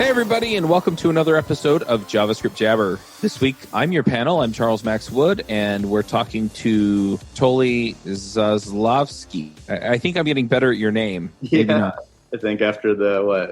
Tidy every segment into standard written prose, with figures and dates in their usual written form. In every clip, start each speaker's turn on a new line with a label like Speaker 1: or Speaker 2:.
Speaker 1: Hey, everybody, and welcome to another episode of JavaScript Jabber. This week, I'm your panel. I'm Charles Max Wood, and we're talking to Anatoliy Zaslavskiy. I think I'm getting better at your name. Maybe not.
Speaker 2: I think after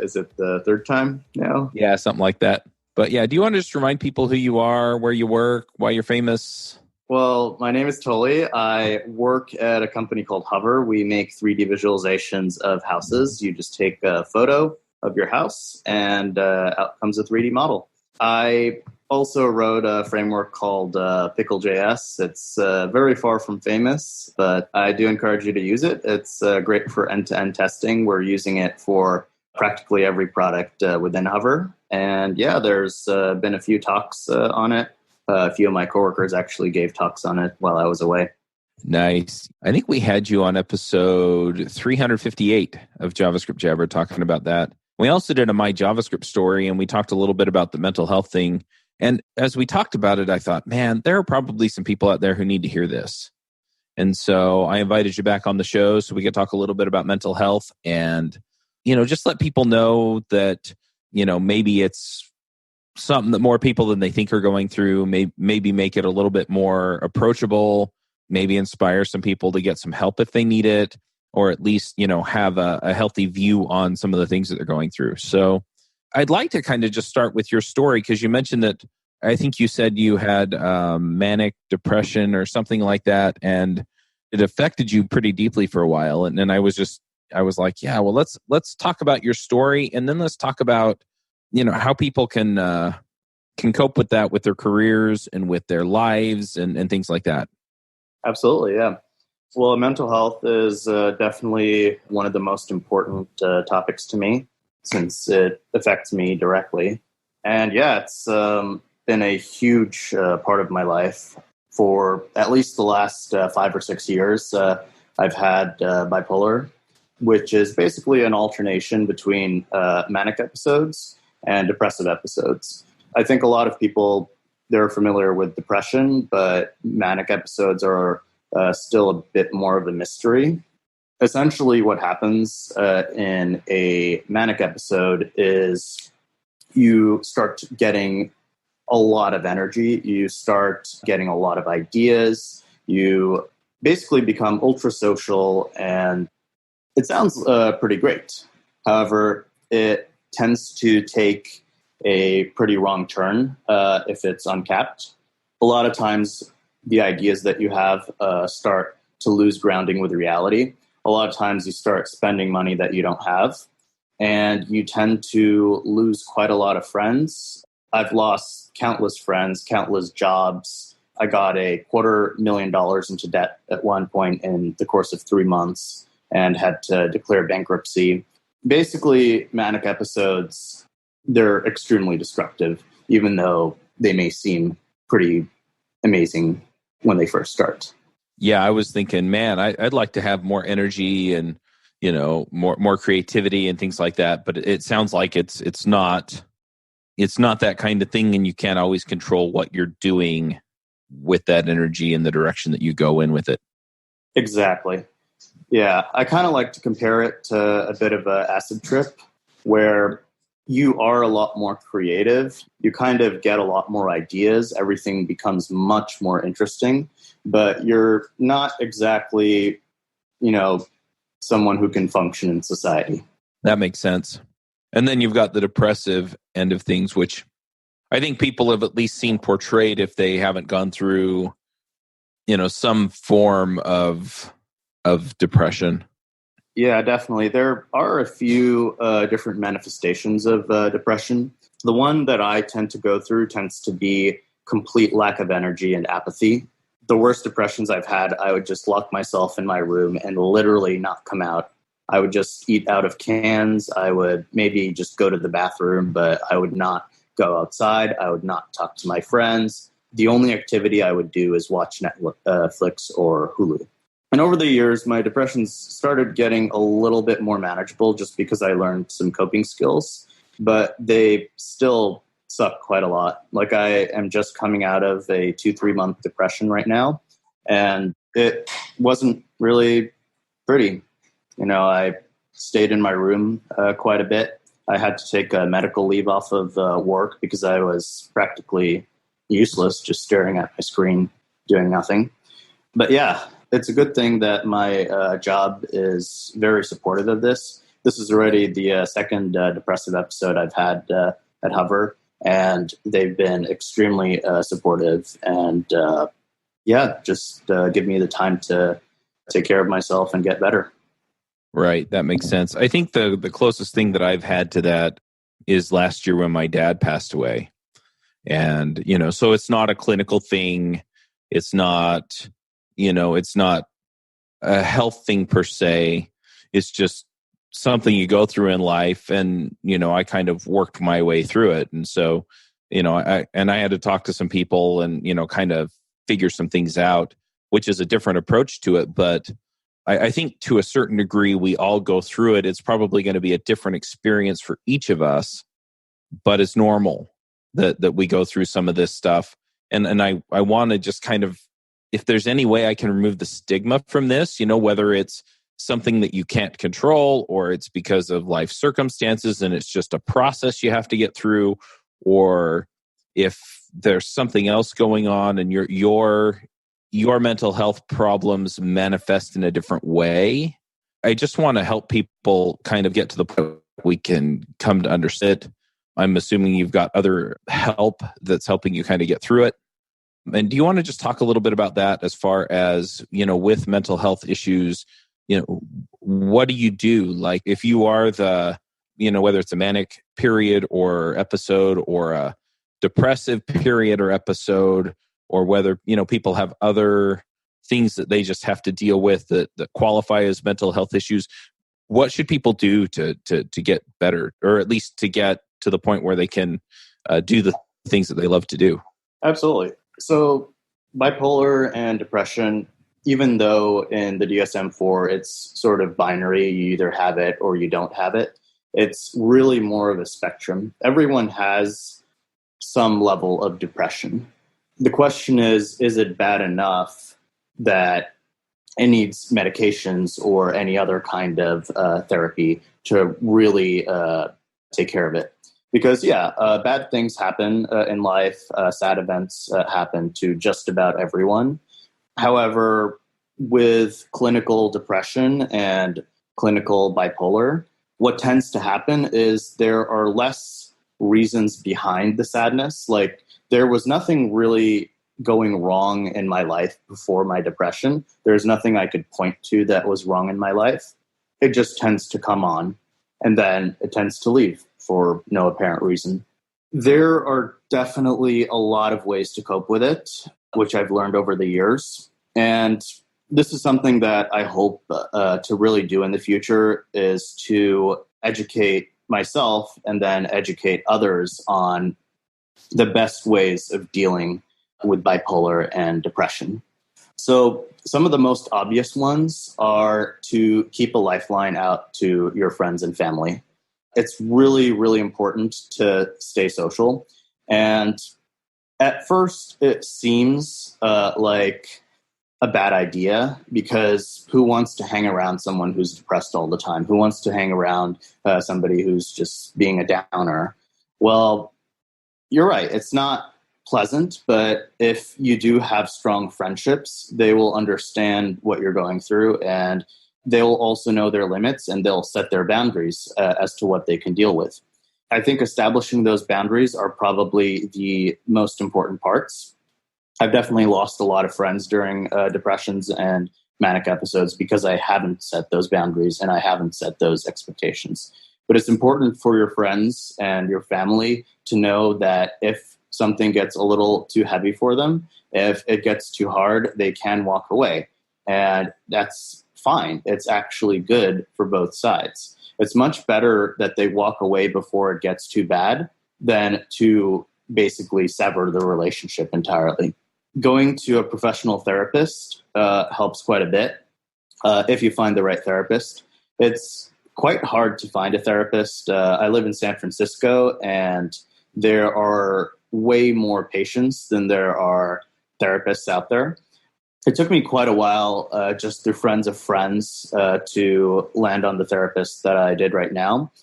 Speaker 2: is it the third time now?
Speaker 1: Yeah, something like that. But yeah, do you want to just remind people who you are, where you work, why you're famous?
Speaker 2: Well, my name is Anatoliy. I work at a company called Hover. We make 3D visualizations of houses. You just take a photo of your house, and out comes a 3D model. I also wrote a framework called Pickle.js. It's very far from famous, but I do encourage you to use it. It's great for end-to-end testing. We're using it for practically every product within Hover. And yeah, there's been a few talks on it. A few of my coworkers actually gave talks on it while I was away.
Speaker 1: Nice. I think we had you on episode 358 of JavaScript Jabber talking about that. We also did a My JavaScript story, and we talked a little bit about the mental health thing. And as we talked about it, I thought, man, there are probably some people out there who need to hear this. And so I invited you back on the show so we could talk a little bit about mental health and, just let people know that, maybe it's something that more people than they think are going through, maybe make it a little bit more approachable, maybe inspire some people to get some help if they need it, or at least, have a healthy view on some of the things that they're going through. So I'd like to kind of just start with your story, because you mentioned that I think you said you had manic depression or something like that, and it affected you pretty deeply for a while. And then I was like, yeah, well, let's talk about your story, and then let's talk about, how people can cope with that with their careers and with their lives and things like that.
Speaker 2: Absolutely, yeah. Well, mental health is definitely one of the most important topics to me, since it affects me directly. And yeah, it's been a huge part of my life. For at least the last 5 or 6 years, I've had bipolar, which is basically an alternation between manic episodes and depressive episodes. I think a lot of people, they're familiar with depression, but manic episodes are still a bit more of a mystery. Essentially, what happens in a manic episode is you start getting a lot of energy. You start getting a lot of ideas. You basically become ultra social, and it sounds pretty great. However, it tends to take a pretty wrong turn if it's uncapped. A lot of times, the ideas that you have start to lose grounding with reality. A lot of times you start spending money that you don't have, and you tend to lose quite a lot of friends. I've lost countless friends, countless jobs. I got $250,000 into debt at one point in the course of 3 months and had to declare bankruptcy. Basically, manic episodes, they're extremely destructive, even though they may seem pretty amazing when they first start.
Speaker 1: Yeah, I was thinking, man, I'd like to have more energy and, more creativity and things like that. But it sounds like it's not that kind of thing, and you can't always control what you're doing with that energy and the direction that you go in with it.
Speaker 2: Exactly. Yeah, I kind of like to compare it to a bit of an acid trip, where you are a lot more creative. You kind of get a lot more ideas. Everything becomes much more interesting, but you're not exactly, someone who can function in society.
Speaker 1: That makes sense. And then you've got the depressive end of things, which I think people have at least seen portrayed if they haven't gone through, some form of depression.
Speaker 2: Yeah, definitely. There are a few different manifestations of depression. The one that I tend to go through tends to be complete lack of energy and apathy. The worst depressions I've had, I would just lock myself in my room and literally not come out. I would just eat out of cans. I would maybe just go to the bathroom, but I would not go outside. I would not talk to my friends. The only activity I would do is watch Netflix or Hulu. And over the years, my depressions started getting a little bit more manageable just because I learned some coping skills, but they still suck quite a lot. Like, I am just coming out of a 2-3 month depression right now, and it wasn't really pretty. I stayed in my room quite a bit. I had to take a medical leave off of work because I was practically useless, just staring at my screen, doing nothing. But yeah, it's a good thing that my job is very supportive of this. This is already the second depressive episode I've had at Hover, and they've been extremely supportive and just give me the time to take care of myself and get better.
Speaker 1: Right. That makes sense. I think the closest thing that I've had to that is last year when my dad passed away. And, so it's not a clinical thing. It's not, it's not a health thing per se. It's just something you go through in life. And, I kind of worked my way through it. And so, I had to talk to some people and, kind of figure some things out, which is a different approach to it. But I think to a certain degree, we all go through it. It's probably going to be a different experience for each of us, but it's normal that we go through some of this stuff. And I want to just kind of, if there's any way I can remove the stigma from this, whether it's something that you can't control or it's because of life circumstances and it's just a process you have to get through, or if there's something else going on and your mental health problems manifest in a different way. I just want to help people kind of get to the point we can come to understand it. I'm assuming you've got other help that's helping you kind of get through it. And do you want to just talk a little bit about that as far as, with mental health issues, what do you do? Like if you are whether it's a manic period or episode or a depressive period or episode, or whether, people have other things that they just have to deal with that qualify as mental health issues. What should people do to get better, or at least to get to the point where they can do the things that they love to do?
Speaker 2: Absolutely. So bipolar and depression, even though in the DSM-4 it's sort of binary, you either have it or you don't have it, it's really more of a spectrum. Everyone has some level of depression. The question is it bad enough that it needs medications or any other kind of therapy to really take care of it? Because, bad things happen in life. Sad events happen to just about everyone. However, with clinical depression and clinical bipolar, what tends to happen is there are less reasons behind the sadness. Like, there was nothing really going wrong in my life before my depression. There's nothing I could point to that was wrong in my life. It just tends to come on, and then it tends to leave for no apparent reason. There are definitely a lot of ways to cope with it, which I've learned over the years. And this is something that I hope to really do in the future, is to educate myself and then educate others on the best ways of dealing with bipolar and depression. So some of the most obvious ones are to keep a lifeline out to your friends and family. It's really, really important to stay social. And at first, it seems like a bad idea, because who wants to hang around someone who's depressed all the time? Who wants to hang around somebody who's just being a downer? Well, you're right. It's not pleasant, but if you do have strong friendships, they will understand what you're going through, and they'll also know their limits, and they'll set their boundaries as to what they can deal with. I think establishing those boundaries are probably the most important parts. I've definitely lost a lot of friends during depressions and manic episodes because I haven't set those boundaries and I haven't set those expectations. But it's important for your friends and your family to know that if something gets a little too heavy for them, if it gets too hard, they can walk away. And that's fine. It's actually good for both sides. It's much better that they walk away before it gets too bad than to basically sever the relationship entirely. Going to a professional therapist helps quite a bit if you find the right therapist. It's quite hard to find a therapist. I live in San Francisco, and there are way more patients than there are therapists out there. It took me quite a while, just through friends of friends, to land on the therapist that I did right now.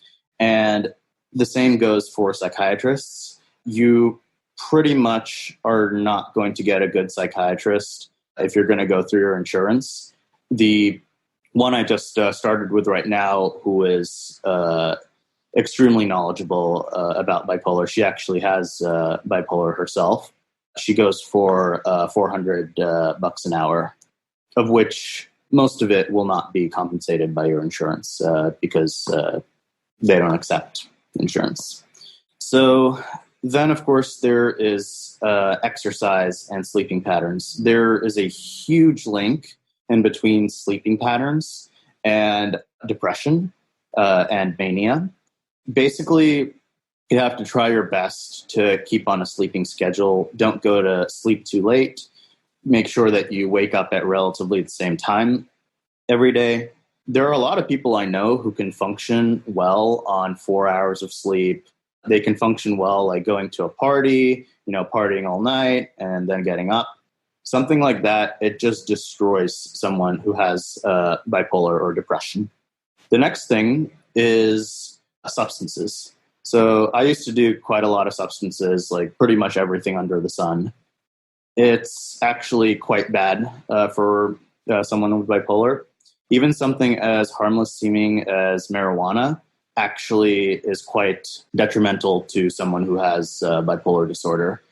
Speaker 2: And The same goes for psychiatrists. You pretty much are not going to get a good psychiatrist if you're going to go through your insurance. The one I just started with right now, who is extremely knowledgeable about bipolar. She actually has bipolar herself. She goes for $400 an hour, of which most of it will not be compensated by your insurance because they don't accept insurance. So then, of course, there is exercise and sleeping patterns. There is a huge link in between sleeping patterns and depression and mania. Basically, you have to try your best to keep on a sleeping schedule. Don't go to sleep too late. Make sure that you wake up at relatively the same time every day. There are a lot of people I know who can function well on 4 hours of sleep. They can function well like going to a party, partying all night and then getting up. Something like that, it just destroys someone who has bipolar or depression. The next thing is substances. So I used to do quite a lot of substances, like pretty much everything under the sun. It's actually quite bad for someone with bipolar. Even something as harmless seeming as marijuana actually is quite detrimental to someone who has bipolar disorder.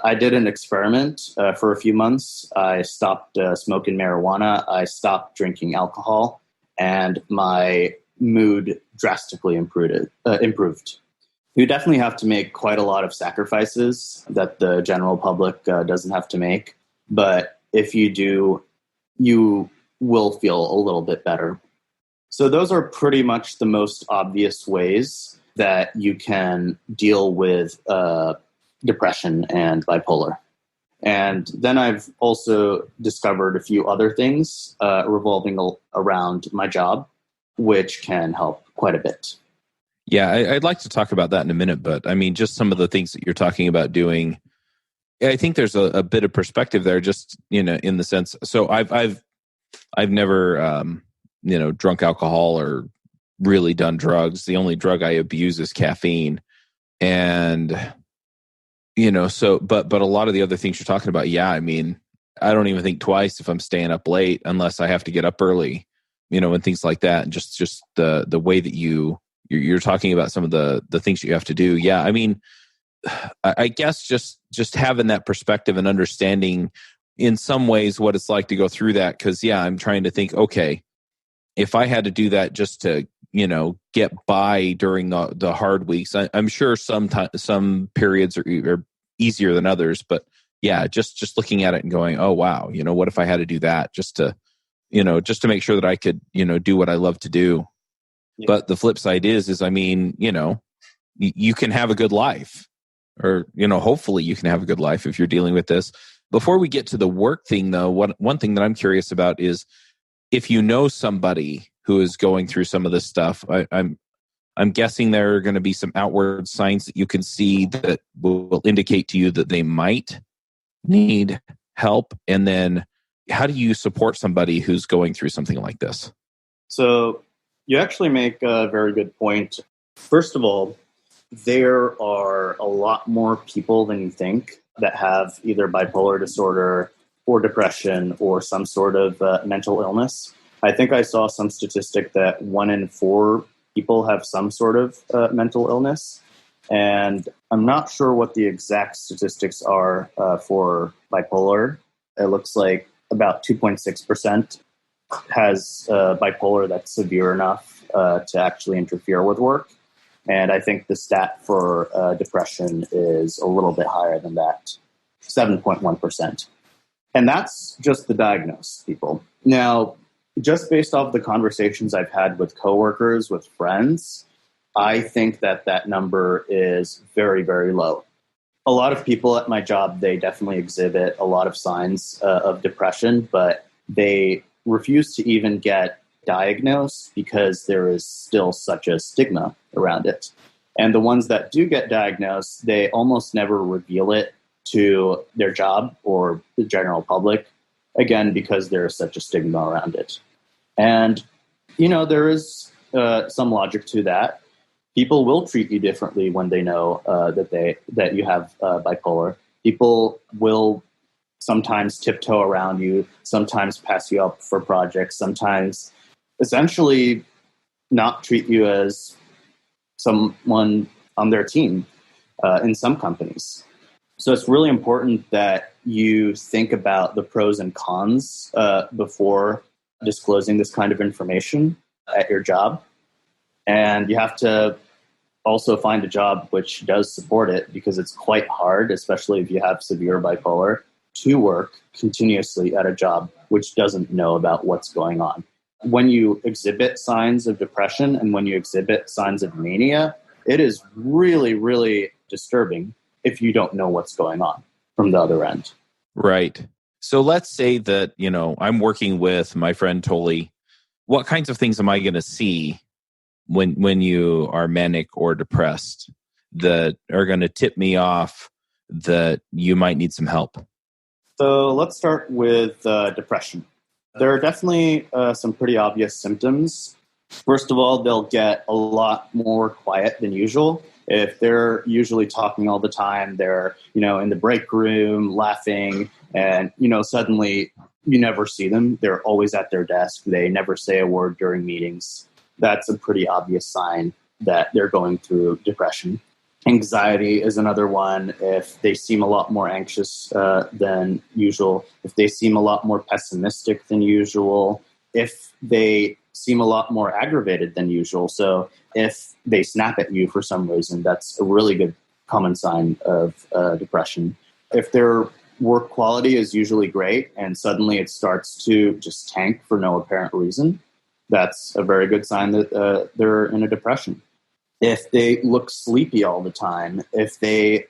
Speaker 2: I did an experiment for a few months. I stopped smoking marijuana. I stopped drinking alcohol, and my mood drastically improved. You definitely have to make quite a lot of sacrifices that the general public doesn't have to make. But if you do, you will feel a little bit better. So those are pretty much the most obvious ways that you can deal with depression and bipolar. And then I've also discovered a few other things revolving around my job, which can help quite a bit.
Speaker 1: Yeah, I'd like to talk about that in a minute, but I mean, just some of the things that you're talking about doing. I think there's a bit of perspective there, just in the sense. So I've never drunk alcohol or really done drugs. The only drug I abuse is caffeine, and but a lot of the other things you're talking about. Yeah, I mean, I don't even think twice if I'm staying up late unless I have to get up early, and things like that. And just the way that you're talking about some of the things you have to do. Yeah, I mean, I guess just having that perspective and understanding in some ways what it's like to go through that. Because I'm trying to think, okay, if I had to do that just to get by during the hard weeks, I'm sure some periods are easier than others. But just looking at it and going, oh wow, what if I had to do that just to make sure that I could do what I love to do. Yeah. But the flip side is I mean, you can have a good life, or hopefully you can have a good life if you're dealing with this. Before we get to the work thing, though, one thing that I'm curious about is if you know somebody who is going through some of this stuff. I'm guessing there are going to be some outward signs that you can see that will indicate to you that they might need help. And then, how do you support somebody who's going through something like this?
Speaker 2: So you actually make a very good point. First of all, there are a lot more people than you think that have either bipolar disorder or depression or some sort of mental illness. I think I saw some statistic that 1 in 4 people have some sort of mental illness. And I'm not sure what the exact statistics are for bipolar. It looks like about 2.6% has bipolar that's severe enough to actually interfere with work. And I think the stat for depression is a little bit higher than that, 7.1%. And that's just the diagnosed people. Now, just based off the conversations I've had with coworkers, with friends, I think that number is very, very low. A lot of people at my job, they definitely exhibit a lot of signs of depression, but they refuse to even get diagnosed because there is still such a stigma around it. And the ones that do get diagnosed, they almost never reveal it to their job or the general public, again, because there is such a stigma around it. And, there is some logic to that. people will treat you differently when they know that you have bipolar. People will sometimes tiptoe around you, sometimes pass you up for projects, sometimes essentially not treat you as someone on their team in some companies. So it's really important that you think about the pros and cons before disclosing this kind of information at your job. And you have to also find a job which does support it, because it's quite hard, especially if you have severe bipolar, to work continuously at a job which doesn't know about what's going on. When you exhibit signs of depression and when you exhibit signs of mania, it is really, really disturbing if you don't know what's going on from the other end.
Speaker 1: Right. So let's say that, I'm working with my friend Toli. What kinds of things am I going to see when you are manic or depressed that are going to tip me off that you might need some help?
Speaker 2: So let's start with depression. There are definitely some pretty obvious symptoms. First of all, they'll get a lot more quiet than usual. If they're usually talking all the time, they're, in the break room laughing, and, suddenly you never see them. They're always at their desk. They never say a word during meetings. That's a pretty obvious sign that they're going through depression. Anxiety is another one. If they seem a lot more anxious than usual, if they seem a lot more pessimistic than usual, if they seem a lot more aggravated than usual. So if they snap at you for some reason, that's a really good common sign of depression. If their work quality is usually great and suddenly it starts to just tank for no apparent reason, that's a very good sign that they're in a depression. If they look sleepy all the time, if they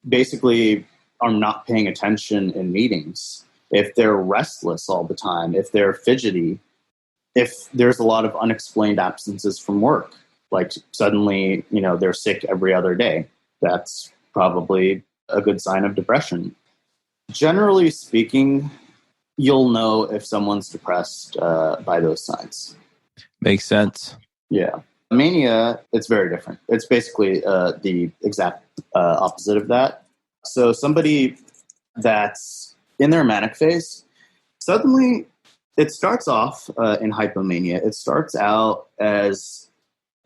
Speaker 2: basically are not paying attention in meetings, if they're restless all the time, if they're fidgety, if there's a lot of unexplained absences from work, like suddenly, they're sick every other day, that's probably a good sign of depression. Generally speaking, you'll know if someone's depressed by those signs.
Speaker 1: Makes sense.
Speaker 2: Yeah. Mania, it's very different. It's basically the exact opposite of that. So somebody that's in their manic phase, suddenly it starts off in hypomania. It starts out as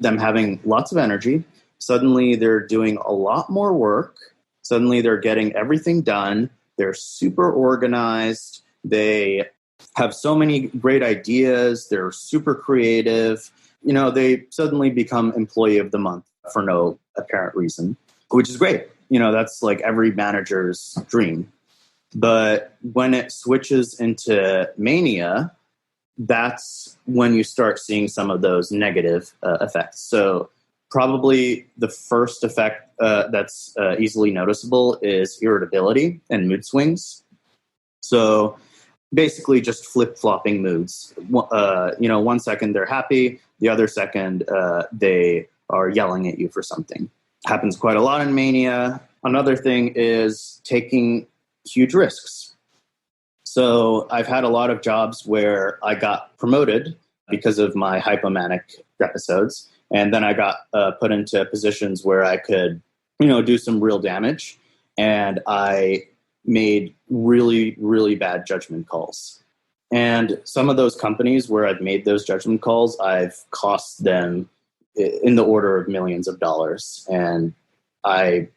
Speaker 2: them having lots of energy. Suddenly they're doing a lot more work. Suddenly they're getting everything done. They're super organized. They have so many great ideas. They're super creative. They suddenly become employee of the month for no apparent reason, which is great. That's like every manager's dream. But when it switches into mania, that's when you start seeing some of those negative effects. So probably the first effect that's easily noticeable is irritability and mood swings. So basically just flip-flopping moods. 1 second they're happy, the other second they are yelling at you for something. Happens quite a lot in mania. Another thing is taking huge risks. So I've had a lot of jobs where I got promoted because of my hypomanic episodes, and then I got put into positions where I could, do some real damage, and I made really, really bad judgment calls. And some of those companies where I've made those judgment calls, I've cost them in the order of millions of dollars. And I,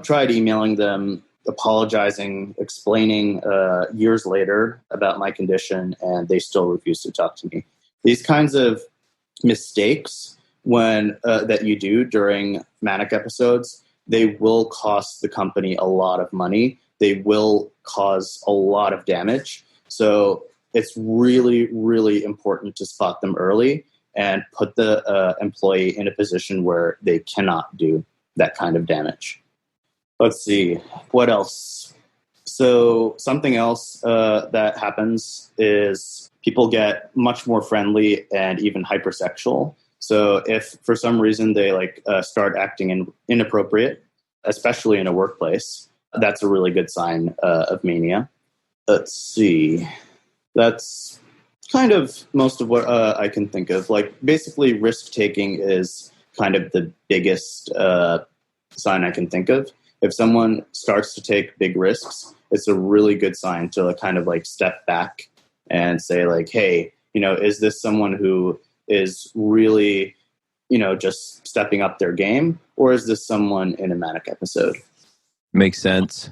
Speaker 2: tried emailing them, apologizing, explaining years later about my condition, and they still refuse to talk to me. These kinds of mistakes that you do during manic episodes, they will cost the company a lot of money. They will cause a lot of damage. So it's really, really important to spot them early and put the employee in a position where they cannot do that kind of damage. Let's see, what else? So something else that happens is people get much more friendly and even hypersexual. So if for some reason they start acting inappropriate, especially in a workplace, that's a really good sign of mania. Let's see. That's kind of most of what I can think of. Basically risk taking is kind of the biggest sign I can think of. If someone starts to take big risks, it's a really good sign to kind of like step back and say like, hey, is this someone who is really, just stepping up their game, or is this someone in a manic episode?
Speaker 1: Makes sense.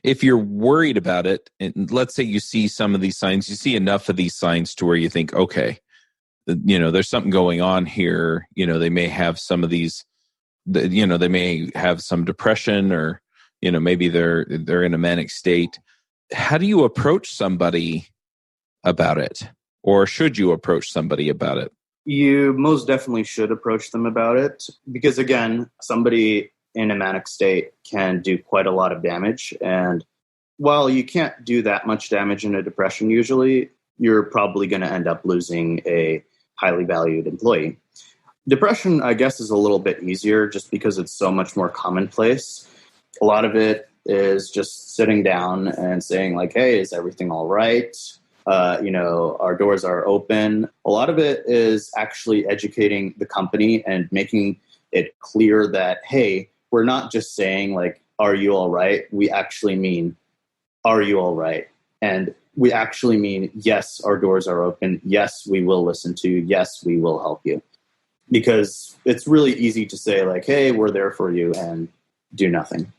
Speaker 1: If you're worried about it, and let's say you see some of these signs, you see enough of these signs to where you think, okay, there's something going on here. They may have some of these, they may have some depression, or, maybe they're in a manic state. How do you approach somebody about it? Or should you approach somebody about it?
Speaker 2: You most definitely should approach them about it, because again, somebody in a manic state can do quite a lot of damage. And while you can't do that much damage in a depression, usually you're probably going to end up losing a highly valued employee. Depression, I guess, is a little bit easier just because it's so much more commonplace. A lot of it is just sitting down and saying like, hey, is everything all right? Our doors are open. A lot of it is actually educating the company and making it clear that, hey, we're not just saying like, are you all right? We actually mean, are you all right? And we actually mean, yes, our doors are open. Yes, we will listen to you. Yes, we will help you. Because it's really easy to say like, hey, we're there for you, and do nothing.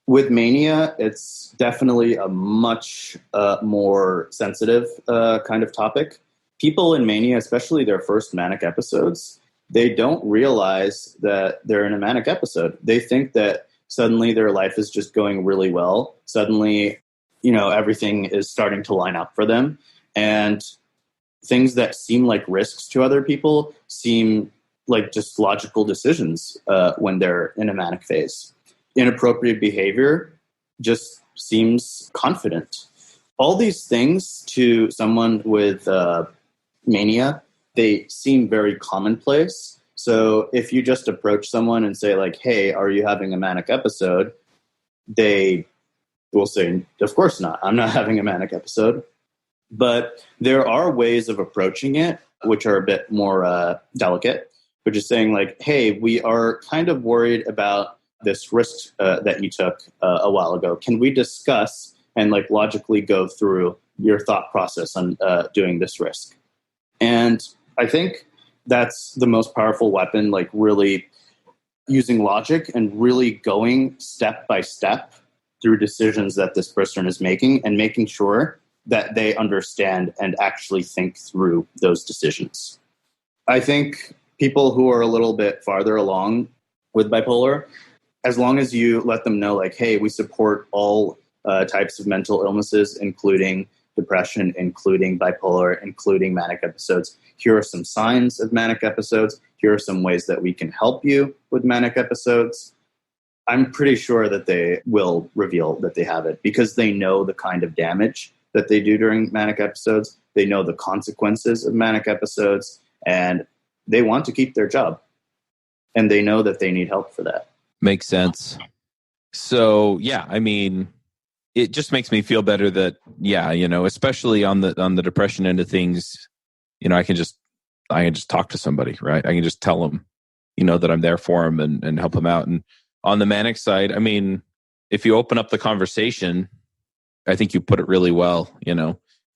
Speaker 2: With mania, it's definitely a much more sensitive kind of topic. People in mania, especially their first manic episodes, they don't realize that they're in a manic episode. They think that suddenly their life is just going really well. Suddenly, everything is starting to line up for them. And things that seem like risks to other people seem like just logical decisions when they're in a manic phase. Inappropriate behavior just seems confident. All these things to someone with mania, they seem very commonplace. So if you just approach someone and say like, hey, are you having a manic episode? They will say, of course not. I'm not having a manic episode. But there are ways of approaching it which are a bit more delicate, which is saying like, hey, we are kind of worried about this risk that you took a while ago. Can we discuss and like logically go through your thought process on doing this risk? And I think that's the most powerful weapon, like really using logic and really going step by step through decisions that this person is making and making sure that they understand and actually think through those decisions. I think people who are a little bit farther along with bipolar, as long as you let them know like, hey, we support all types of mental illnesses, including depression, including bipolar, including manic episodes. Here are some signs of manic episodes. Here are some ways that we can help you with manic episodes. I'm pretty sure that they will reveal that they have it because they know the kind of damage that they do during manic episodes. They know the consequences of manic episodes, and they want to keep their job. And they know that they need help for that.
Speaker 1: Makes sense. So, yeah, I mean, it just makes me feel better that, yeah, especially on the depression end of things, I can just talk to somebody, right? I can just tell them, that I'm there for them and help them out. And on the manic side, I mean, if you open up the conversation, I think you put it really well,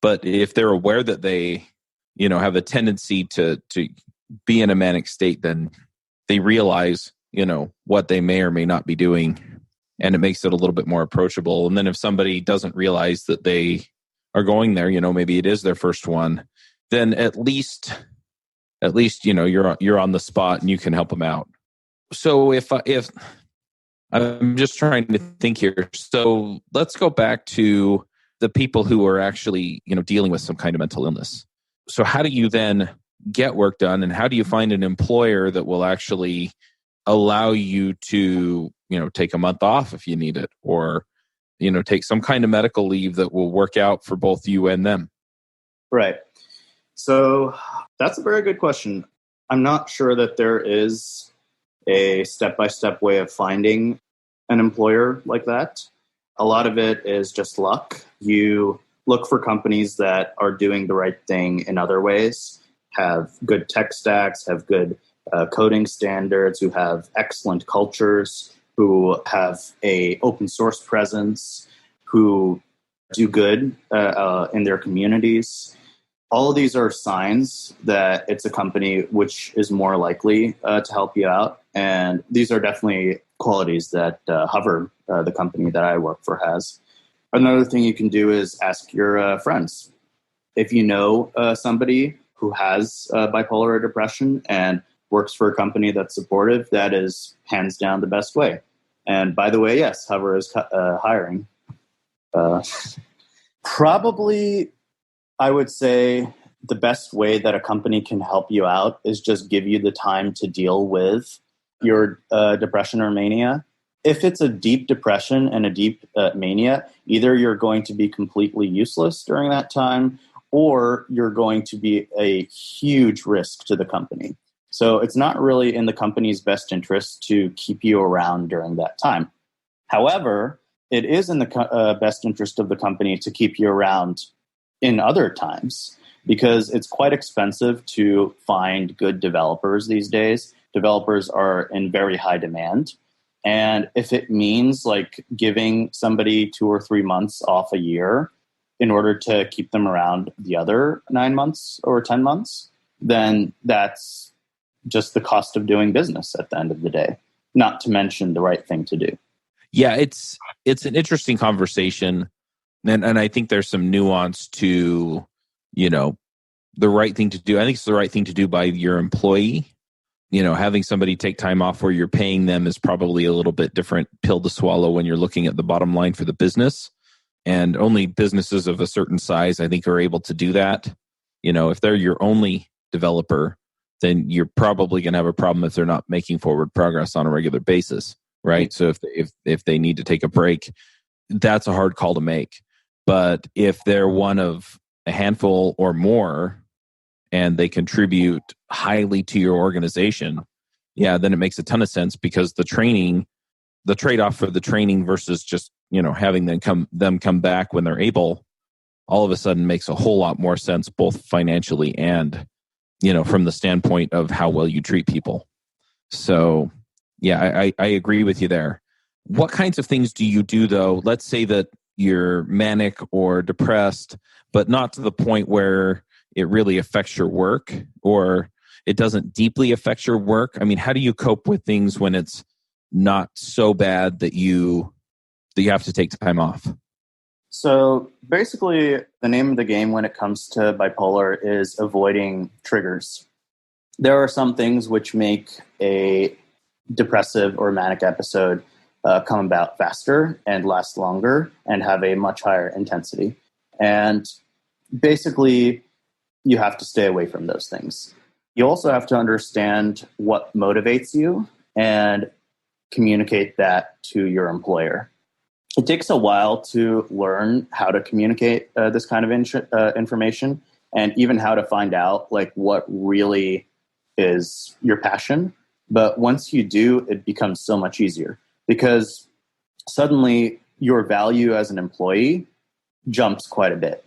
Speaker 1: but if they're aware that they, have a tendency to be in a manic state, then they realize, what they may or may not be doing, and it makes it a little bit more approachable. And then if somebody doesn't realize that they are going there, maybe it is their first one, then at least, you're on the spot and you can help them out. So if I'm just trying to think here, so let's go back to the people who are actually, dealing with some kind of mental illness. So how do you then get work done, and how do you find an employer that will actually allow you to, take a month off if you need it, or, take some kind of medical leave that will work out for both you and them?
Speaker 2: Right. So that's a very good question. I'm not sure that there is a step-by-step way of finding an employer like that. A lot of it is just luck. You look for companies that are doing the right thing in other ways, have good tech stacks, have good coding standards, who have excellent cultures, who have a open source presence, who do good in their communities. All of these are signs that it's a company which is more likely to help you out. And these are definitely qualities that Hover, the company that I work for, has. Another thing you can do is ask your friends. If you know somebody who has bipolar or depression and works for a company that's supportive, that is hands down the best way. And by the way, yes, Hover is hiring. Probably, I would say the best way that a company can help you out is just give you the time to deal with your depression or mania. If it's a deep depression and a deep mania, either you're going to be completely useless during that time, or you're going to be a huge risk to the company. So it's not really in the company's best interest to keep you around during that time. However, it is in the best interest of the company to keep you around in other times, because it's quite expensive to find good developers these days. Developers are in very high demand. And if it means like giving somebody 2 or 3 months off a year in order to keep them around the other 9 months or 10 months, then that's just the cost of doing business at the end of the day, not to mention the right thing to do.
Speaker 1: Yeah, it's an interesting conversation. And I think there's some nuance to, the right thing to do. I think it's the right thing to do by your employee. Having somebody take time off where you're paying them is probably a little bit different pill to swallow when you're looking at the bottom line for the business. And only businesses of a certain size, I think, are able to do that. If they're your only developer, then you're probably going to have a problem if they're not making forward progress on a regular basis, right? So if they need to take a break, that's a hard call to make. But if they're one of a handful or more, and they contribute highly to your organization, then it makes a ton of sense, because the trade-off for the training versus just, having them come back when they're able, all of a sudden makes a whole lot more sense, both financially and, from the standpoint of how well you treat people. So, I agree with you there. What kinds of things do you do, though? Let's say that you're manic or depressed, but not to the point where it really affects your work, or it doesn't deeply affect your work. I mean, how do you cope with things when it's not so bad that you have to take time off?
Speaker 2: So basically, the name of the game when it comes to bipolar is avoiding triggers. There are some things which make a depressive or manic episode come about faster and last longer and have a much higher intensity. And basically, you have to stay away from those things. You also have to understand what motivates you and communicate that to your employer. It takes a while to learn how to communicate this kind of information, and even how to find out like what really is your passion. But once you do, it becomes so much easier, because suddenly your value as an employee jumps quite a bit.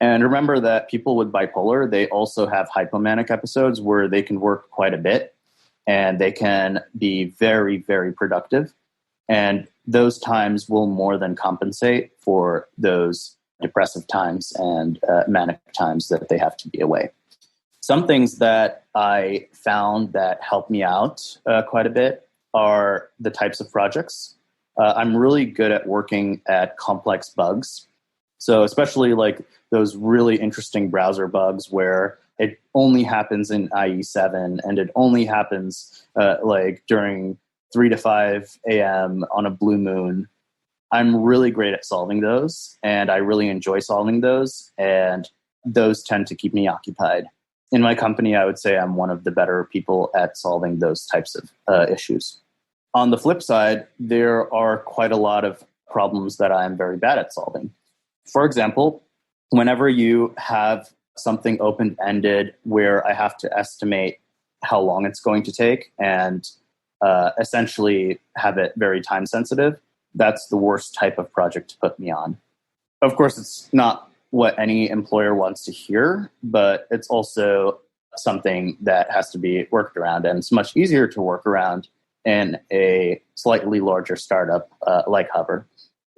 Speaker 2: And remember that people with bipolar, they also have hypomanic episodes where they can work quite a bit and they can be very, very productive. And those times will more than compensate for those depressive times and manic times that they have to be away. Some things that I found that help me out quite a bit are the types of projects. I'm really good at working at complex bugs. So especially like those really interesting browser bugs where it only happens in IE7 and it only happens like during 3 to 5 a.m. on a blue moon. I'm really great at solving those, and I really enjoy solving those, and those tend to keep me occupied. In my company, I would say I'm one of the better people at solving those types of issues. On the flip side, there are quite a lot of problems that I am very bad at solving. For example, whenever you have something open-ended where I have to estimate how long it's going to take and essentially have it very time-sensitive, that's the worst type of project to put me on. Of course, it's not what any employer wants to hear, but it's also something that has to be worked around. And it's much easier to work around in a slightly larger startup like Hover.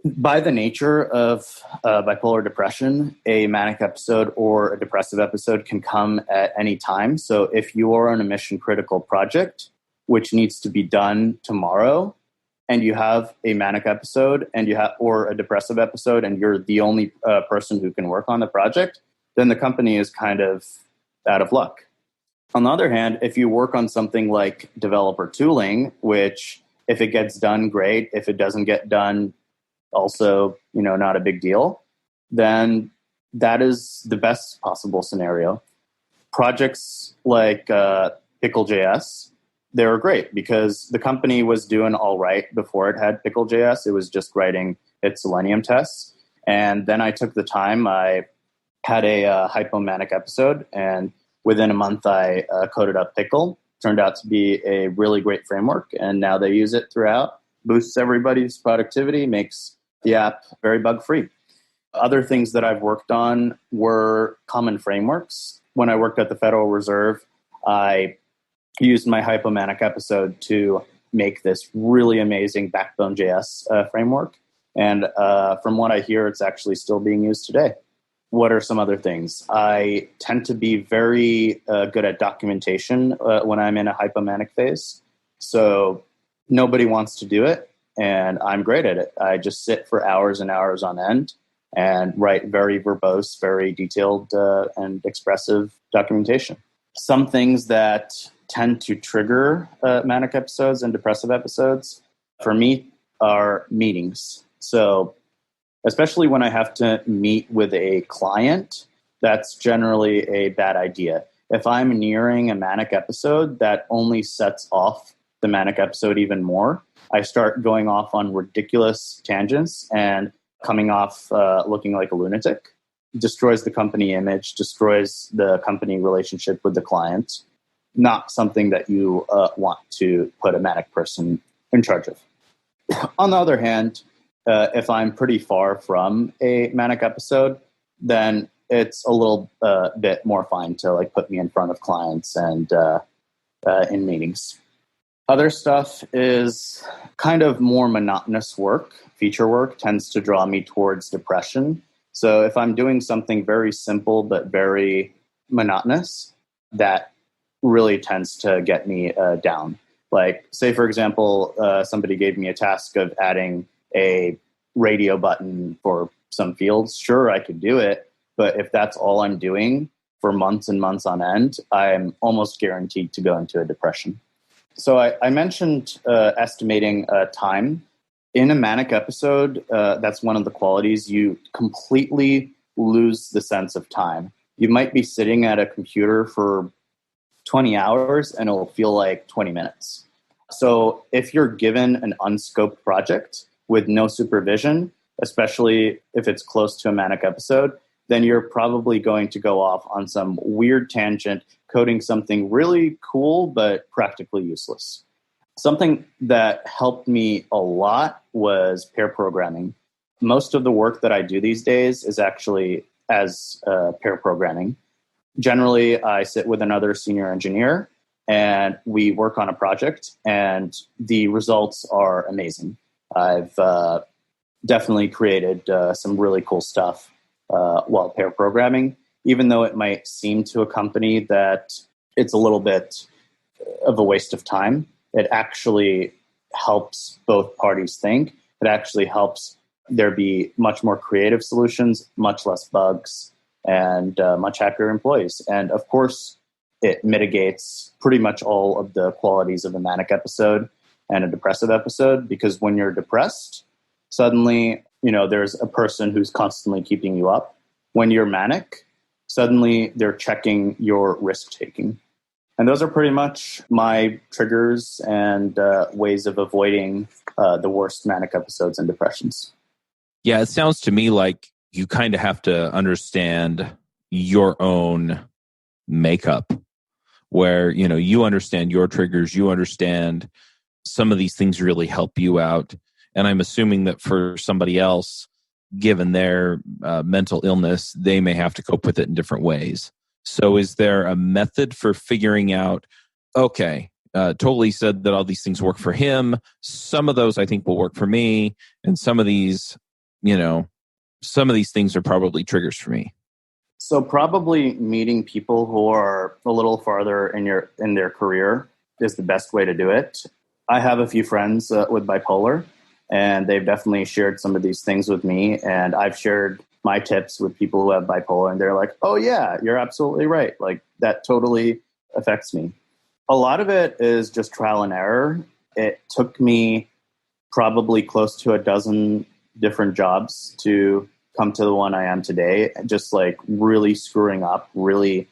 Speaker 2: By the nature of bipolar depression, a manic episode or a depressive episode can come at any time. So if you are on a mission critical project, which needs to be done tomorrow, and you have a manic episode or a depressive episode, and you're the only person who can work on the project, then the company is kind of out of luck. On the other hand, if you work on something like developer tooling, which if it gets done, great. If it doesn't get done, also, not a big deal, then that is the best possible scenario. Projects like Pickle.js, they were great because the company was doing all right before it had Pickle.js. It was just writing its Selenium tests. And then I took the time, I had a hypomanic episode, and within a month I coded up Pickle. Turned out to be a really great framework, and now they use it throughout. Boosts everybody's productivity, makes the app very bug-free. Other things that I've worked on were common frameworks. When I worked at the Federal Reserve, I used my hypomanic episode to make this really amazing Backbone.js framework. And from what I hear, it's actually still being used today. What are some other things? I tend to be very good at documentation when I'm in a hypomanic phase. So nobody wants to do it, and I'm great at it. I just sit for hours and hours on end and write very verbose, very detailed and expressive documentation. Some things that tend to trigger manic episodes and depressive episodes for me are meetings. So especially when I have to meet with a client, that's generally a bad idea. If I'm nearing a manic episode, that only sets off the manic episode even more. I start going off on ridiculous tangents and coming off looking like a lunatic. Destroys the company image, destroys the company relationship with the client. Not something that you want to put a manic person in charge of. On the other hand, if I'm pretty far from a manic episode, then it's a little bit more fine to put me in front of clients and in meetings. Other stuff is kind of more monotonous work. Feature work tends to draw me towards depression. So if I'm doing something very simple but very monotonous, that really tends to get me down. Like, say, for example, somebody gave me a task of adding a radio button for some fields. Sure, I could do it, but if that's all I'm doing for months and months on end, I'm almost guaranteed to go into a depression. So I mentioned estimating time. In a manic episode, that's one of the qualities. You completely lose the sense of time. You might be sitting at a computer for 20 hours and it'll feel like 20 minutes. So if you're given an unscoped project with no supervision, especially if it's close to a manic episode, then you're probably going to go off on some weird tangent, coding something really cool but practically useless. Something that helped me a lot was pair programming. Most of the work that I do these days is actually as pair programming. Generally, I sit with another senior engineer and we work on a project, and the results are amazing. I've definitely created some really cool stuff while pair programming, even though it might seem to a company that it's a little bit of a waste of time. It actually helps both parties think. It actually helps there be much more creative solutions, much less bugs, and much happier employees. And of course, it mitigates pretty much all of the qualities of a manic episode and a depressive episode, because when you're depressed, suddenly, there's a person who's constantly keeping you up. When you're manic, suddenly they're checking your risk-taking. And those are pretty much my triggers and ways of avoiding the worst manic episodes and depressions.
Speaker 1: Yeah, it sounds to me like you kind of have to understand your own makeup, where, you understand your triggers, you understand some of these things really help you out. And I'm assuming that for somebody else, given their mental illness, they may have to cope with it in different ways. So is there a method for figuring out, okay, Totally said that all these things work for him. Some of those I think will work for me. And some of these, some of these things are probably triggers for me.
Speaker 2: So probably meeting people who are a little farther in their career is the best way to do it. I have a few friends with bipolar, and they've definitely shared some of these things with me. And I've shared my tips with people who have bipolar, and they're like, "Oh yeah, you're absolutely right. Like that totally affects me." A lot of it is just trial and error. It took me probably close to a dozen different jobs to come to the one I am today, just like really screwing up, really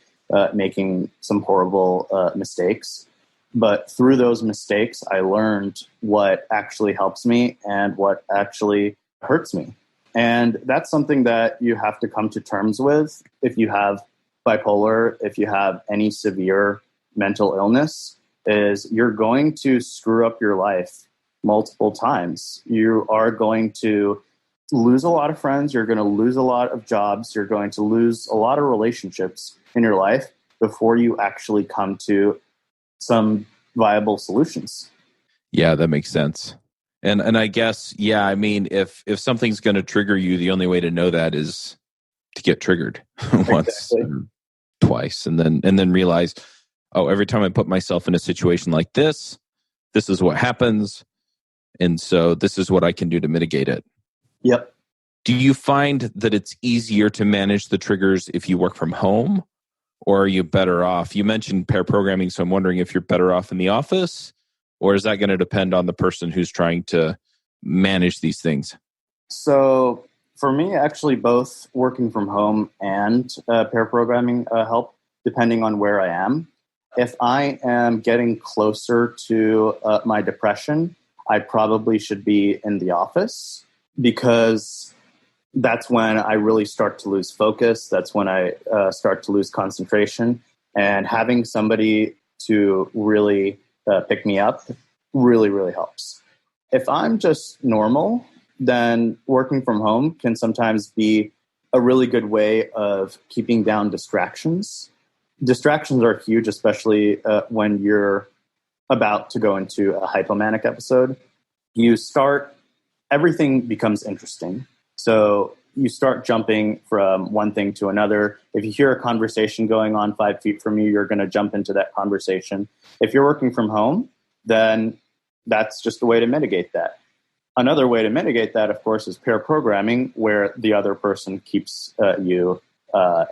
Speaker 2: making some horrible mistakes. But through those mistakes, I learned what actually helps me and what actually hurts me. And that's something that you have to come to terms with if you have bipolar, if you have any severe mental illness, is you're going to screw up your life multiple times. You are going to lose a lot of friends. You're going to lose a lot of jobs. You're going to lose a lot of relationships in your life before you actually come to some viable solutions.
Speaker 1: Yeah, that makes sense. And I guess, yeah, I mean, if something's going to trigger you, the only way to know that is to get triggered once,
Speaker 2: Exactly.
Speaker 1: twice, and then realize, oh, every time I put myself in a situation like this is what happens. And so this is what I can do to mitigate it.
Speaker 2: Yep.
Speaker 1: Do you find that it's easier to manage the triggers if you work from home, or are you better off? You mentioned pair programming, so I'm wondering if you're better off in the office, or is that going to depend on the person who's trying to manage these things?
Speaker 2: So for me, actually, both working from home and pair programming help depending on where I am. If I am getting closer to my depression, I probably should be in the office because that's when I really start to lose focus. That's when I start to lose concentration. And having somebody to really pick me up really, really helps. If I'm just normal, then working from home can sometimes be a really good way of keeping down distractions. Distractions are huge, especially when you're about to go into a hypomanic episode. Everything becomes interesting. So you start jumping from one thing to another. If you hear a conversation going on 5 feet from you, you're going to jump into that conversation. If you're working from home, then that's just a way to mitigate that. Another way to mitigate that, of course, is pair programming, where the other person keeps you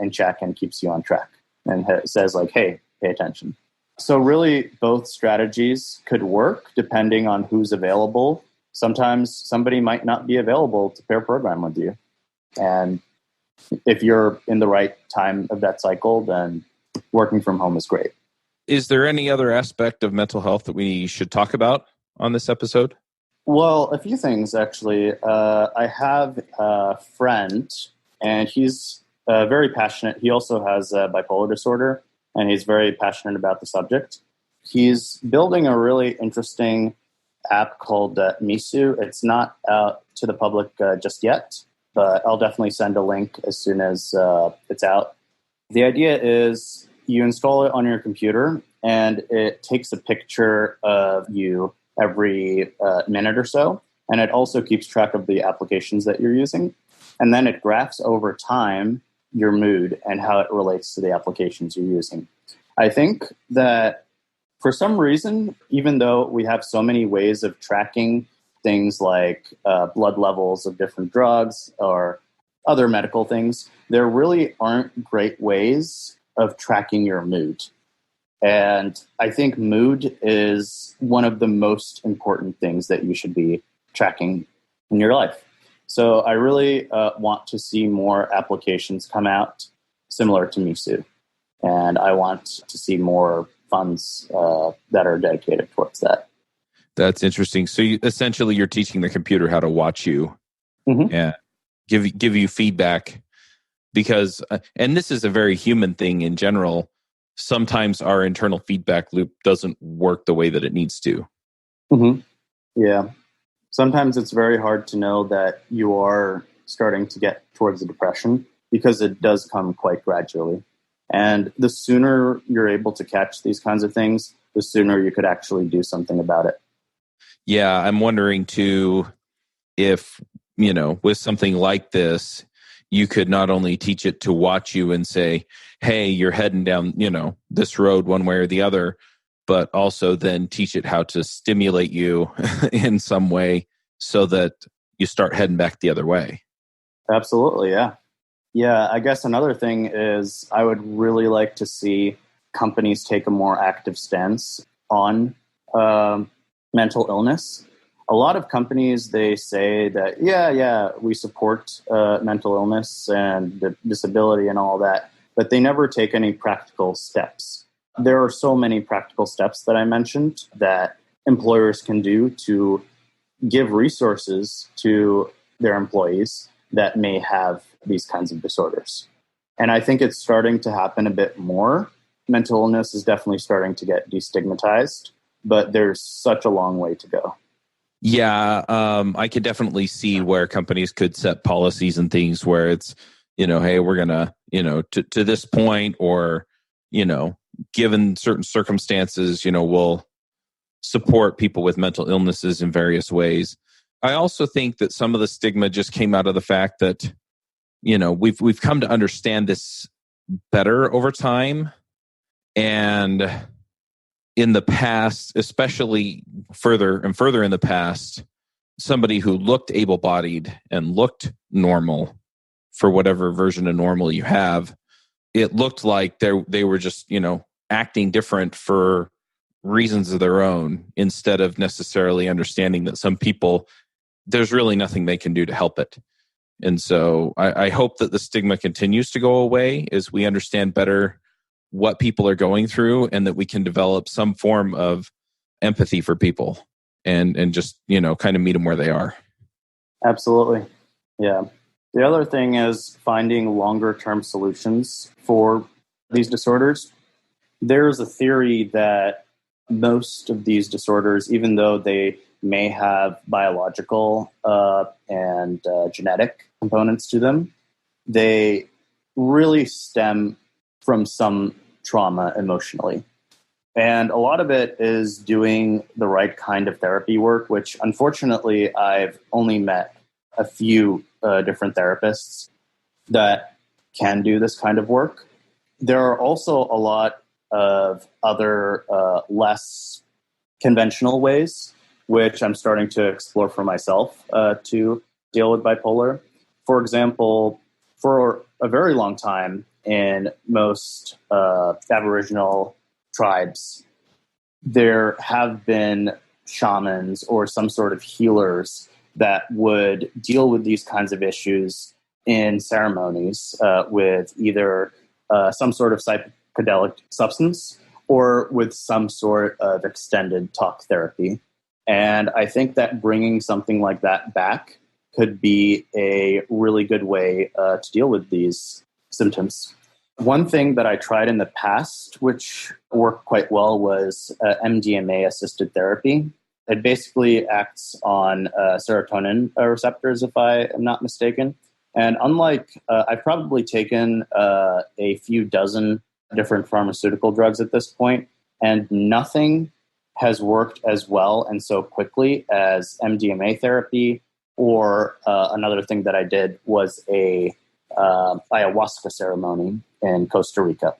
Speaker 2: in check and keeps you on track and says like, hey, pay attention. So really, both strategies could work depending on who's available. Sometimes somebody might not be available to pair program with you. And if you're in the right time of that cycle, then working from home is great.
Speaker 1: Is there any other aspect of mental health that we should talk about on this episode?
Speaker 2: Well, a few things, actually. I have a friend, and he's very passionate. He also has bipolar disorder, and he's very passionate about the subject. He's building a really interesting app called Misu. It's not out to the public just yet, but I'll definitely send a link as soon as it's out. The idea is you install it on your computer, and it takes a picture of you every minute or so, and it also keeps track of the applications that you're using. And then it graphs over time your mood and how it relates to the applications you're using. I think that for some reason, even though we have so many ways of tracking things like blood levels of different drugs or other medical things, there really aren't great ways of tracking your mood. And I think mood is one of the most important things that you should be tracking in your life. So I really want to see more applications come out similar to Misu. And I want to see more funds that are dedicated towards that.
Speaker 1: That's interesting. So essentially you're teaching the computer how to watch you and give you feedback because, and this is a very human thing in general, sometimes our internal feedback loop doesn't work the way that it needs to.
Speaker 2: Mm-hmm. Yeah. Sometimes it's very hard to know that you are starting to get towards the depression because it does come quite gradually. And the sooner you're able to catch these kinds of things, the sooner you could actually do something about it.
Speaker 1: Yeah, I'm wondering too if, with something like this, you could not only teach it to watch you and say, hey, you're heading down, this road one way or the other, but also then teach it how to stimulate you in some way so that you start heading back the other way.
Speaker 2: Absolutely, yeah. Yeah, I guess another thing is I would really like to see companies take a more active stance on mental illness. A lot of companies, they say that, we support mental illness and disability and all that, but they never take any practical steps. There are so many practical steps that I mentioned that employers can do to give resources to their employees that may have these kinds of disorders. And I think it's starting to happen a bit more. Mental illness is definitely starting to get destigmatized, but there's such a long way to go.
Speaker 1: Yeah, I could definitely see where companies could set policies and things where it's, hey, we're going to, to this point, or, given certain circumstances, we'll support people with mental illnesses in various ways. I also think that some of the stigma just came out of the fact that, we've come to understand this better over time. And in the past, especially further and further in the past, somebody who looked able-bodied and looked normal, for whatever version of normal you have, it looked like they were just, acting different for reasons of their own, instead of necessarily understanding that some people, there's really nothing they can do to help it. And so I hope that the stigma continues to go away as we understand better what people are going through, and that we can develop some form of empathy for people and just, kind of meet them where they are.
Speaker 2: Absolutely. Yeah. The other thing is finding longer term solutions for these disorders. There's a theory that most of these disorders, even though they may have biological and genetic components to them, they really stem from some trauma emotionally. And a lot of it is doing the right kind of therapy work, which unfortunately I've only met a few different therapists that can do this kind of work. There are also a lot of other less conventional ways, which I'm starting to explore for myself to deal with bipolar. For example, for a very long time in most Aboriginal tribes, there have been shamans or some sort of healers that would deal with these kinds of issues in ceremonies with either some sort of psychedelic substance or with some sort of extended talk therapy. And I think that bringing something like that back could be a really good way to deal with these symptoms. One thing that I tried in the past, which worked quite well, was MDMA-assisted therapy. It basically acts on serotonin receptors, if I am not mistaken. And unlike, I've probably taken a few dozen different pharmaceutical drugs at this point, and nothing has worked as well and so quickly as MDMA therapy. Or another thing that I did was a ayahuasca ceremony in Costa Rica.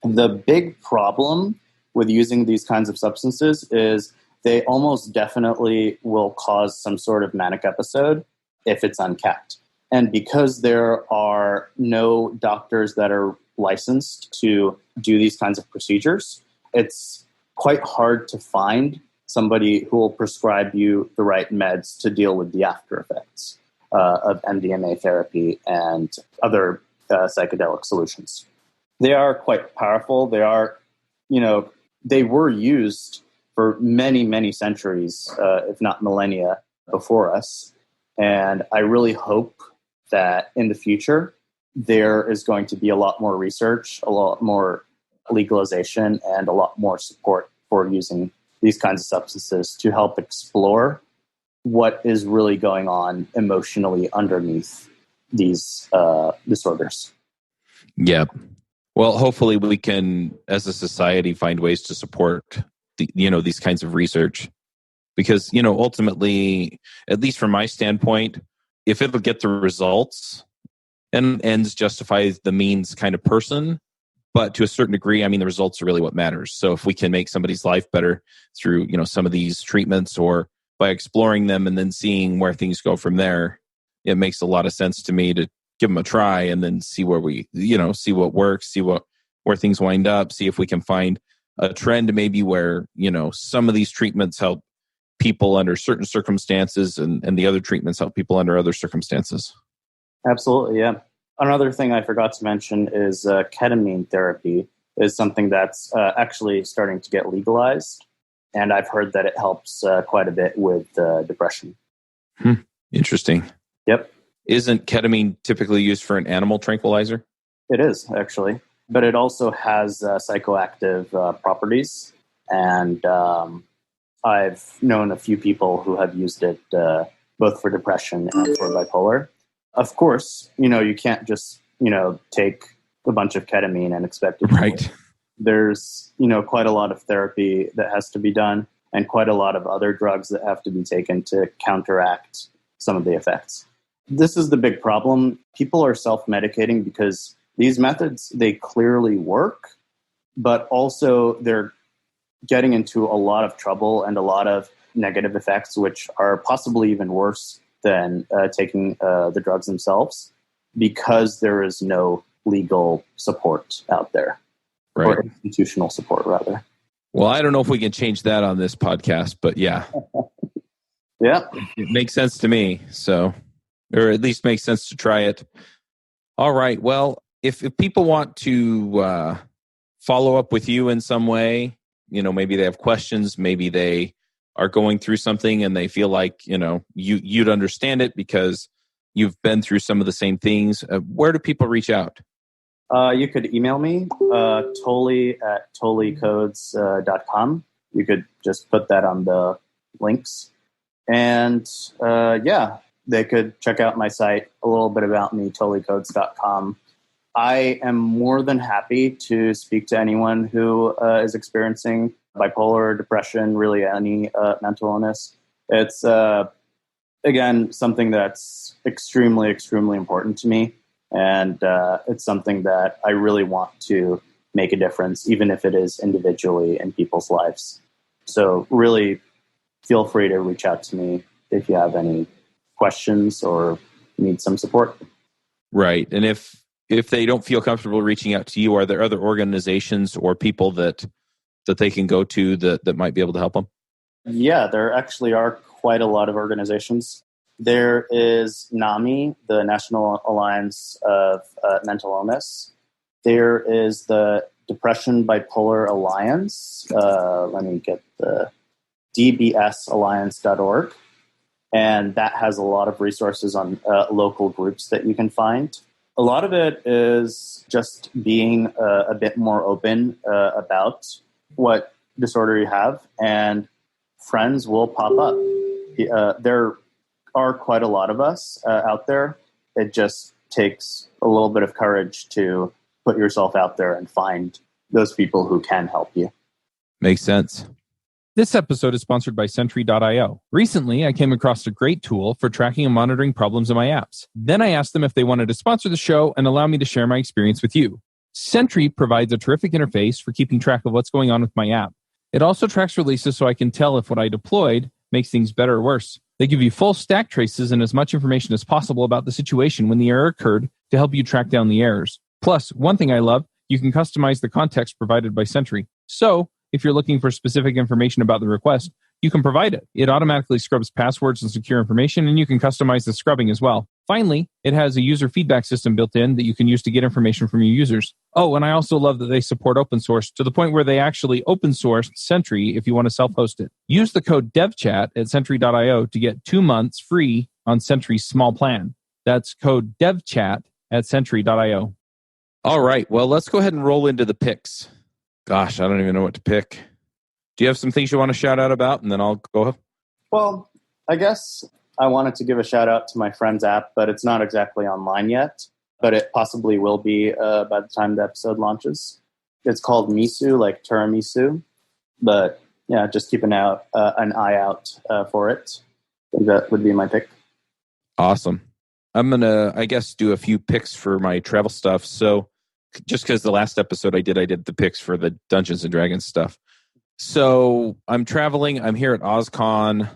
Speaker 2: The big problem with using these kinds of substances is they almost definitely will cause some sort of manic episode if it's uncapped. And because there are no doctors that are licensed to do these kinds of procedures, it's quite hard to find somebody who will prescribe you the right meds to deal with the after effects of MDMA therapy and other psychedelic solutions. They are quite powerful. They are, they were used for many, many centuries, if not millennia before us. And I really hope that in the future, there is going to be a lot more research, a lot more legalization, and a lot more support for using these kinds of substances to help explore what is really going on emotionally underneath these disorders.
Speaker 1: Yep. Well, hopefully we can, as a society, find ways to support these kinds of research, because ultimately, at least from my standpoint, if it'll get the results and ends justifies the means kind of person. But to a certain degree, I mean, the results are really what matters. So if we can make somebody's life better through, some of these treatments, or by exploring them and then seeing where things go from there, it makes a lot of sense to me to give them a try and then see where see what works, see where things wind up, see if we can find a trend maybe where, some of these treatments help people under certain circumstances and the other treatments help people under other circumstances.
Speaker 2: Absolutely, yeah. Another thing I forgot to mention is ketamine therapy is something that's actually starting to get legalized. And I've heard that it helps quite a bit with depression.
Speaker 1: Interesting.
Speaker 2: Yep.
Speaker 1: Isn't ketamine typically used for an animal tranquilizer?
Speaker 2: It is, actually. But it also has psychoactive properties. And I've known a few people who have used it both for depression and for bipolar. Of course, you can't just, take a bunch of ketamine and expect it to
Speaker 1: right.
Speaker 2: work. There's, quite a lot of therapy that has to be done and quite a lot of other drugs that have to be taken to counteract some of the effects. This is the big problem. People are self-medicating because these methods, they clearly work, but also they're getting into a lot of trouble and a lot of negative effects, which are possibly even worse than taking the drugs themselves, because there is no legal support out there,
Speaker 1: right.
Speaker 2: Or institutional support, rather.
Speaker 1: Well, I don't know if we can change that on this podcast, but yeah.
Speaker 2: Yeah.
Speaker 1: It makes sense to me, or at least makes sense to try it. All right. Well, if people want to follow up with you in some way, maybe they have questions, maybe they are going through something and they feel like, you'd understand it because you've been through some of the same things. Where do people reach out?
Speaker 2: You could email me, Tolly@tollycodes.com. You could just put that on the links. And they could check out my site, a little bit about me, tollycodes.com. I am more than happy to speak to anyone who is experiencing bipolar, depression, really any mental illness. It's, again, something that's extremely, extremely important to me. And it's something that I really want to make a difference, even if it is individually in people's lives. So really feel free to reach out to me if you have any questions or need some support.
Speaker 1: Right. And if they don't feel comfortable reaching out to you, are there other organizations or people that they can go to that might be able to help them?
Speaker 2: Yeah, there actually are quite a lot of organizations. There is NAMI, the National Alliance of Mental Illness. There is the Depression Bipolar Alliance. Let me get the dbsalliance.org. And that has a lot of resources on local groups that you can find. A lot of it is just being a bit more open about what disorder you have, and friends will pop up. There are quite a lot of us out there. It just takes a little bit of courage to put yourself out there and find those people who can help you.
Speaker 1: Makes sense. This episode is sponsored by Sentry.io. Recently, I came across a great tool for tracking and monitoring problems in my apps. Then I asked them if they wanted to sponsor the show and allow me to share my experience with you. Sentry provides a terrific interface for keeping track of what's going on with my app. It also tracks releases so I can tell if what I deployed makes things better or worse. They give you full stack traces and as much information as possible about the situation when the error occurred to help you track down the errors. Plus, one thing I love, you can customize the context provided by Sentry. So, if you're looking for specific information about the request, you can provide it. It automatically scrubs passwords and secure information, and you can customize the scrubbing as well. Finally, it has a user feedback system built in that you can use to get information from your users. Oh, and I also love that they support open source to the point where they actually open source Sentry if you want to self-host it. Use the code devchat at Sentry.io to get 2 months free on Sentry's small plan. That's code devchat at Sentry.io. All right, well, let's go ahead and roll into the picks. Gosh, I don't even know what to pick. Do you have some things you want to shout out about? And then I'll go.
Speaker 2: Well, I guess I wanted to give a shout out to my friend's app, but it's not exactly online yet. but it possibly will be by the time the episode launches. It's called Misu, like tiramisu, but yeah, just keep an eye out for it. I think that would be my pick.
Speaker 1: Awesome. I'm going to, I guess, do a few picks for my travel stuff. So just because the last episode I did the picks for the Dungeons and Dragons stuff. So I'm traveling. I'm here at OzCon,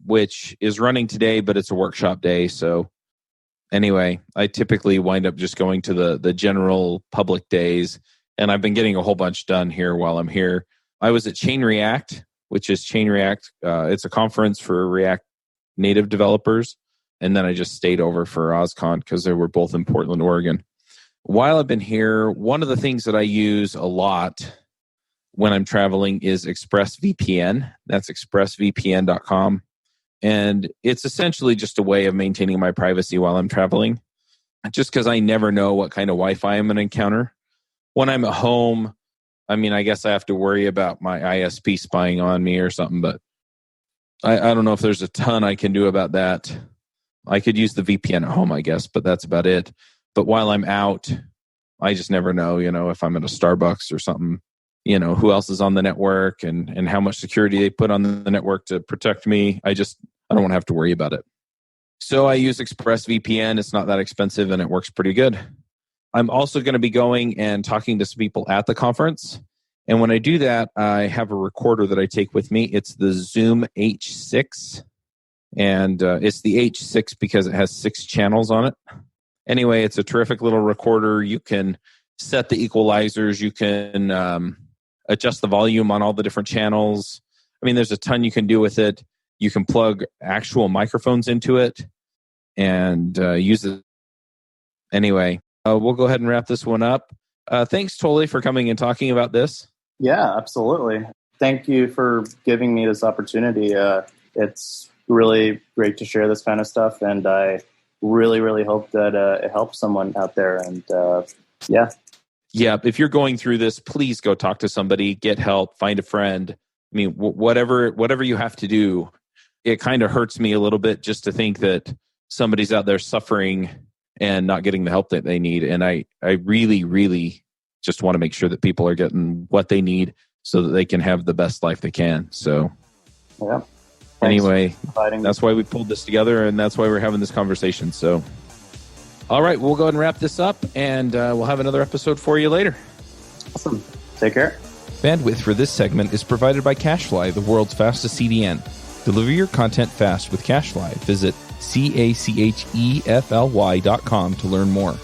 Speaker 1: which is running today, but it's a workshop day. So anyway, I typically wind up just going to the general public days, and I've been getting a whole bunch done here while I'm here. I was at Chain React, which is Chain React. It's a conference for React native developers. And then I just stayed over for OzCon because they were both in Portland, Oregon. While I've been here, one of the things that I use a lot when I'm traveling is ExpressVPN. That's expressvpn.com. And it's essentially just a way of maintaining my privacy while I'm traveling, just because I never know what kind of Wi-Fi I'm going to encounter. When I'm at home, I mean, I guess I have to worry about my ISP spying on me or something, but I don't know if there's a ton I can do about that. I could use the VPN at home, I guess, but that's about it. But while I'm out, I just never know, if I'm at a Starbucks or something, who else is on the network and how much security they put on the network to protect me. I don't want to have to worry about it. So I use ExpressVPN. It's not that expensive and it works pretty good. I'm also going to be going and talking to some people at the conference. And when I do that, I have a recorder that I take with me. It's the Zoom H6. And it's the H6 because it has 6 channels on it. Anyway, it's a terrific little recorder. You can set the equalizers. You can adjust the volume on all the different channels. I mean, there's a ton you can do with it. You can plug actual microphones into it and use it. Anyway, we'll go ahead and wrap this one up. Thanks, Toli, for coming and talking about this.
Speaker 2: Yeah, absolutely. Thank you for giving me this opportunity. It's really great to share this kind of stuff, and I really, really hope that it helps someone out there. And yeah.
Speaker 1: If you're going through this, please go talk to somebody, get help, find a friend. I mean, whatever you have to do. It kind of hurts me a little bit just to think that somebody's out there suffering and not getting the help that they need. And I really, really just want to make sure that people are getting what they need so that they can have the best life they can. So,
Speaker 2: yeah.
Speaker 1: Anyway, that's why we pulled this together, and that's why we're having this conversation. So, all right, we'll go ahead and wrap this up, and we'll have another episode for you later.
Speaker 2: Awesome. Take care.
Speaker 1: Bandwidth for this segment is provided by CacheFly, the world's fastest CDN. Deliver your content fast with CacheFly. Visit CacheFly.com to learn more.